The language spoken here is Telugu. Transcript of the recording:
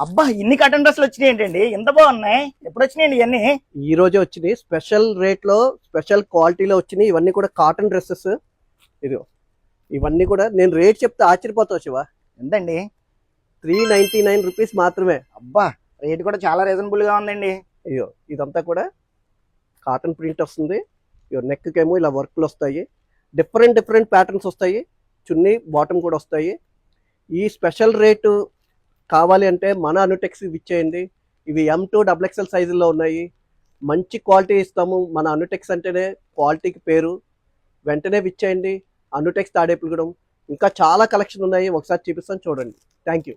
అబ్బా ఇన్ని కాటన్ డ్రెస్సులు వచ్చినాయి ఏంటండి? ఎంత బాగున్నాయి! ఎప్పుడు వచ్చినాయండి ఇవన్నీ? ఈ రోజే వచ్చినాయి, స్పెషల్ రేట్ లో స్పెషల్ క్వాలిటీలో వచ్చినాయి. ఇవన్నీ కూడా కాటన్ డ్రెస్సెస్. ఇది ఇవన్నీ కూడా నేను రేట్ చెప్తే ఆశ్చర్యపోతావు శివ. ఎంతండి? 399 రూపీస్ మాత్రమే. అబ్బా రేట్ కూడా చాలా రీజనబుల్ గా ఉందండి. అయ్యో, ఇదంతా కూడా కాటన్ ప్రింట్ వస్తుంది. నెక్ కేమో ఇలా వర్క్లు వస్తాయి. డిఫరెంట్ డిఫరెంట్ ప్యాటర్న్స్ వస్తాయి. చున్నీ బాటమ్ కూడా వస్తాయి. ఈ స్పెషల్ రేటు కావాలి అంటే మన అనుటెక్స్ ఇచ్చేయండి. ఇవి M2 XXL సైజుల్లో ఉన్నాయి. మంచి క్వాలిటీ ఇస్తాము. మన అనుటెక్స్ అంటేనే క్వాలిటీకి పేరు. వెంటనే విచ్చేయండి. అనుటెక్స్ తాడేపులగూడెం. ఇంకా చాలా కలెక్షన్ ఉన్నాయి, ఒకసారి చూపిస్తాను చూడండి. Thank you.